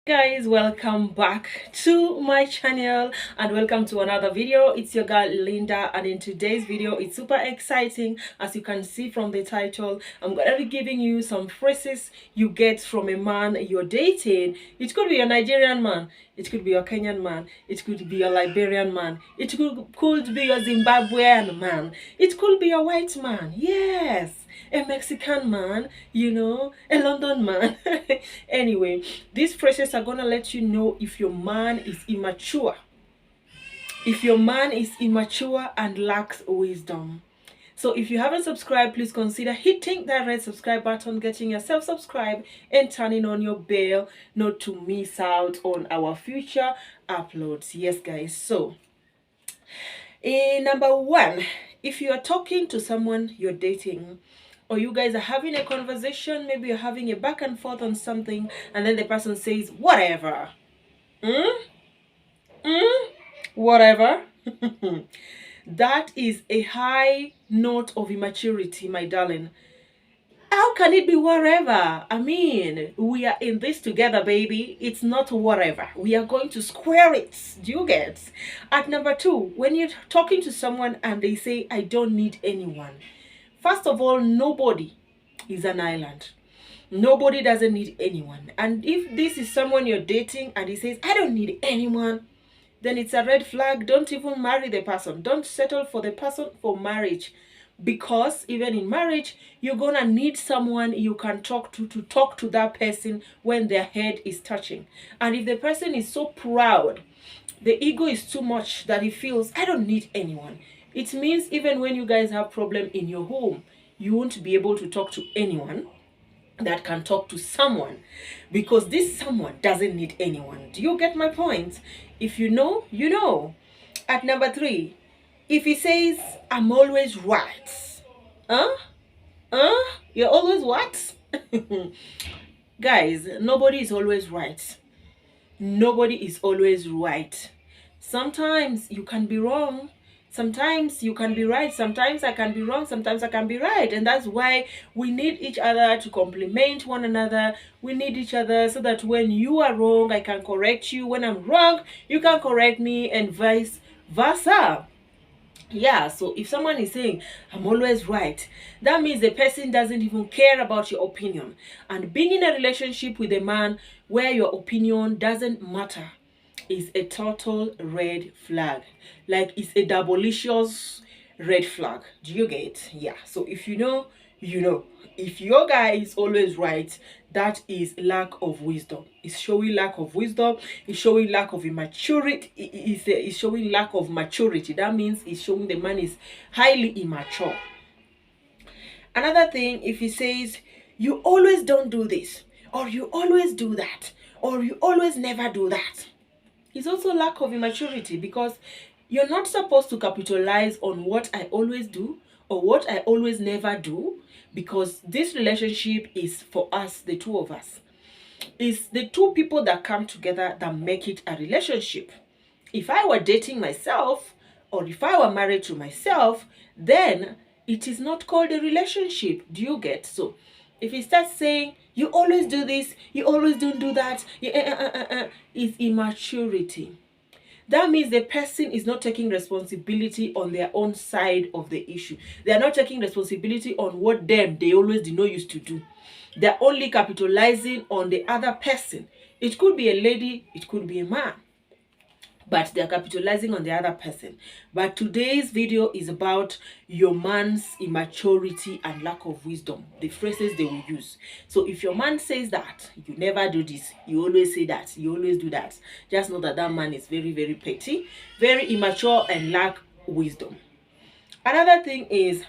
Guys, welcome back to my channel and welcome to another video. It's your girl Linda, and in today's video it's super exciting. As you can see from the title, I'm gonna be giving you some phrases you get from a man you're dating. It could be a Nigerian man, it could be a Kenyan man, it could be a Liberian man, it could be a Zimbabwean man, it could be a white man, yes, a Mexican man, a London man. Anyway, these phrases are gonna let you know if your man is immature. If your man is immature and lacks wisdom. So if you haven't subscribed, please consider hitting that red subscribe button, getting yourself subscribed, and turning on your bell not to miss out on our future uploads. Yes, guys. So, number one, if you are talking to someone you're dating, or you guys are having a conversation, maybe you're having a back and forth on something, and then the person says, whatever. Whatever. That is a high note of immaturity, my darling. How can it be whatever? I mean, we are in this together, baby. It's not whatever. We are going to square it. Do you get? At number two, when you're talking to someone and they say, I don't need anyone. First of all, nobody is an island. Nobody doesn't need anyone. And if this is someone you're dating and he says, I don't need anyone, then it's a red flag. Don't even marry the person. Don't settle for the person for marriage. Because even in marriage, you're going to need someone you can talk to talk to that person when their head is touching. And if the person is so proud, the ego is too much that he feels, I don't need anyone. It means even when you guys have problem in your home, you won't be able to talk to anyone that can talk to someone, because this someone doesn't need anyone. Do you get my point? If you know, you know. At number three, if he says, I'm always right. You're always what? Guys, nobody is always right. Nobody is always right. Sometimes you can be wrong. Sometimes you can be right. Sometimes I can be wrong. Sometimes I can be right. And that's why we need each other to complement one another. We need each other so that when you are wrong, I can correct you. When I'm wrong, you can correct me, and vice versa. Yeah, so if someone is saying, I'm always right, that means the person doesn't even care about your opinion. And being in a relationship with a man where your opinion doesn't matter is a total red flag. Like, it's a double-licious red flag. Do you get? Yeah. So if you know, you know. If your guy is always right, that is lack of wisdom. It's showing lack of wisdom. It's showing lack of immaturity. It's showing lack of maturity. That means it's showing the man is highly immature. Another thing, if he says, you always don't do this, or you always do that, or you always never do that, it's also lack of immaturity, because you're not supposed to capitalize on what I always do or what I always never do, because this relationship is for us, the two of us. It's the two people that come together that make it a relationship. If I were dating myself, or if I were married to myself, then it is not called a relationship. Do you get? So if he starts saying, you always do this, you always don't do that, it's immaturity. That means the person is not taking responsibility on their own side of the issue. They are not taking responsibility on what they always did not used to do. They're only capitalizing on the other person. It could be a lady, it could be a man, but they're capitalizing on the other person. But today's video is about your man's immaturity and lack of wisdom, the phrases they will use. So if your man says that, you never do this, you always say that, you always do that, just know that that man is very, very petty, very immature, and lack wisdom. Another thing is,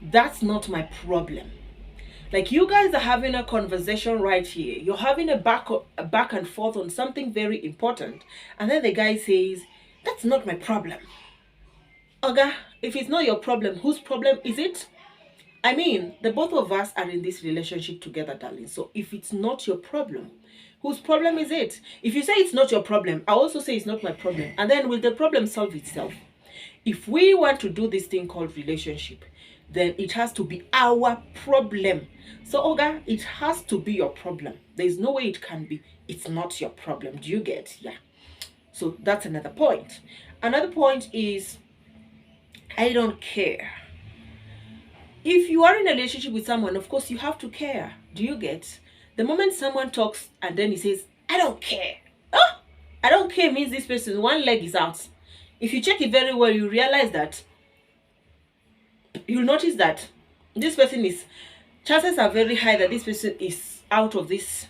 that's not my problem. Like, you guys are having a conversation right here. You're having a back and forth on something very important. And then the guy says, that's not my problem. Okay, if it's not your problem, whose problem is it? I mean, the both of us are in this relationship together, darling. So if it's not your problem, whose problem is it? If you say it's not your problem, I also say it's not my problem. And then will the problem solve itself? If we want to do this thing called relationship, then it has to be our problem. So, Oga, it has to be your problem. There's no way it can be. It's not your problem. Do you get? Yeah. So that's another point. Another point is, I don't care. If you are in a relationship with someone, of course you have to care. Do you get? The moment someone talks and then he says, I don't care. Oh, I don't care means this person, one leg is out. If you check it very well, you realize that, you'll notice that this person is, chances are very high that this person is out of this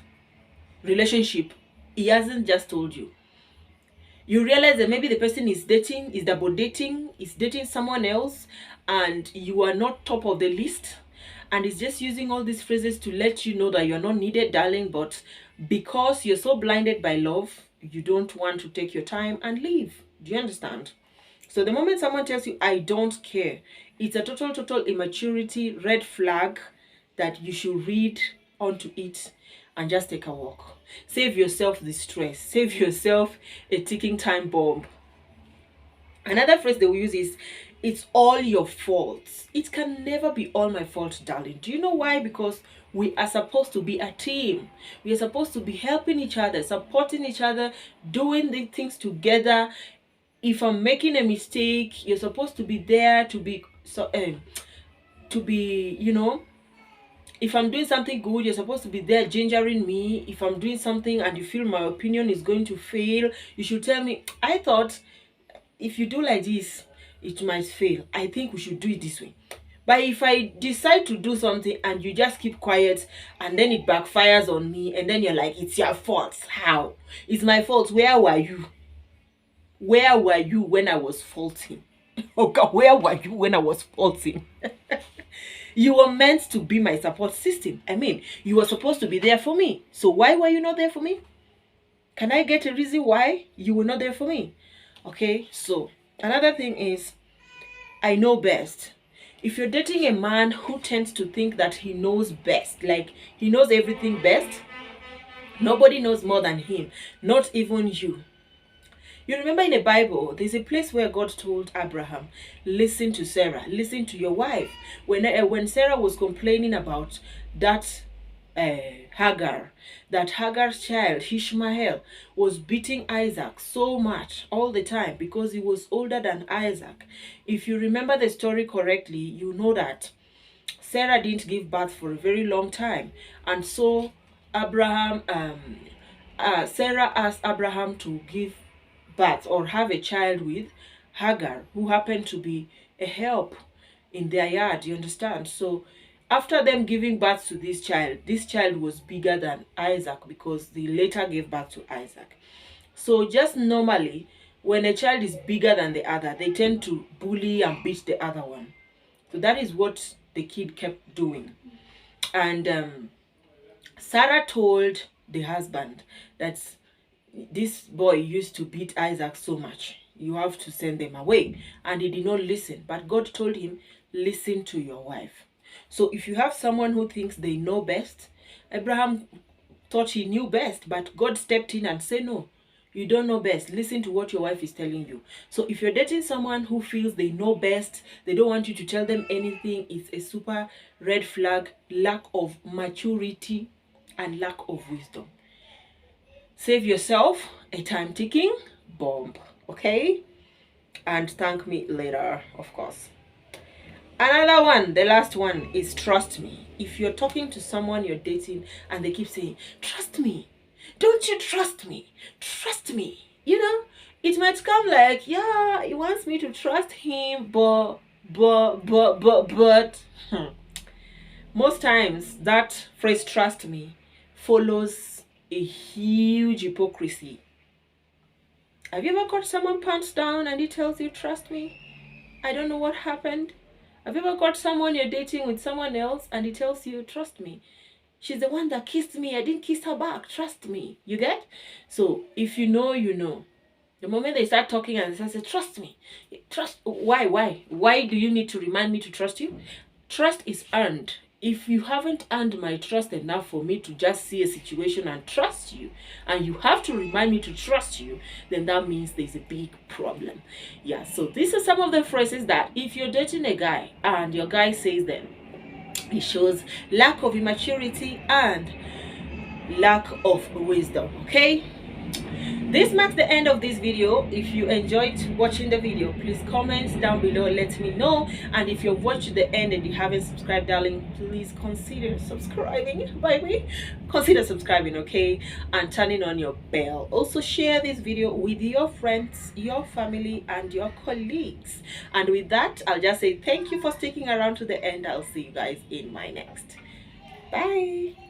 relationship. He hasn't just told you. You realize that maybe the person is double dating, is dating someone else, and you are not top of the list, and is just using all these phrases to let you know that you're not needed, darling, but because you're so blinded by love, you don't want to take your time and leave. Do you understand? So the moment someone tells you, I don't care, it's a total immaturity, red flag that you should read onto it and just take a walk. Save yourself the stress. Save yourself a ticking time bomb. Another phrase they will use is, it's all your fault. It can never be all my fault, darling. Do you know why? Because we are supposed to be a team. We are supposed to be helping each other, supporting each other, doing the things together. If I'm making a mistake, you're supposed to be there to be you know, if I'm doing something good, you're supposed to be there gingering me. If I'm doing something and you feel my opinion is going to fail, you should tell me, I thought if you do like this, it might fail. I think we should do it this way. But if I decide to do something and you just keep quiet and then it backfires on me and then you're like, it's your fault. How? It's my fault. Where were you? Where were you when I was faulting? Oh God, where were you when I was faulting? You were meant to be my support system. I mean, you were supposed to be there for me. So why were you not there for me? Can I get a reason why you were not there for me? Okay, so another thing is, I know best. If you're dating a man who tends to think that he knows best, like he knows everything best, nobody knows more than him, not even you. You remember in the Bible, there's a place where God told Abraham, listen to Sarah, listen to your wife. When Sarah was complaining about that that Hagar's child, Ishmael, was beating Isaac so much all the time because he was older than Isaac. If you remember the story correctly, you know that Sarah didn't give birth for a very long time. And so Sarah asked Abraham to give birth or have a child with Hagar, who happened to be a help in their yard. You understand? So after them giving birth to this child was bigger than Isaac because they later gave birth to Isaac. So just normally, when a child is bigger than the other, they tend to bully and beat the other one. So that is what the kid kept doing. And Sarah told the husband that this boy used to beat Isaac so much, you have to send them away. And he did not listen. But God told him, listen to your wife. So if you have someone who thinks they know best, Abraham thought he knew best, but God stepped in and said, no, you don't know best. Listen to what your wife is telling you. So if you're dating someone who feels they know best, they don't want you to tell them anything, it's a super red flag, lack of maturity and lack of wisdom. Save yourself a time ticking bomb, okay? And thank me later, of course. Another one, the last one, is trust me. If you're talking to someone you're dating and they keep saying, trust me, don't you trust me? Trust me. You know, it might come like, yeah, he wants me to trust him, but. Most times that phrase, trust me, follows a huge hypocrisy. Have you ever got someone pants down and he tells you, trust me? I don't know what happened. Have you ever got someone you're dating with someone else and he tells you, trust me? She's the one that kissed me. I didn't kiss her back. Trust me. You get? So if you know, you know. The moment they start talking and they say, trust me. Trust. Why? Why do you need to remind me to trust you? Trust is earned. If you haven't earned my trust enough for me to just see a situation and trust you, and you have to remind me to trust you, then that means there's a big problem. Yeah, so these are some of the phrases that if you're dating a guy and your guy says them, it shows lack of immaturity and lack of wisdom. Okay, this marks the end of this video. If you enjoyed watching the video, please comment down below, let me know. And if you've watched the end and you haven't subscribed, darling, please consider subscribing. Baby, consider subscribing, okay, and turning on your bell. Also share this video with your friends, your family, and your colleagues. And with that, I'll just say thank you for sticking around to the end. I'll see you guys in my next. Bye.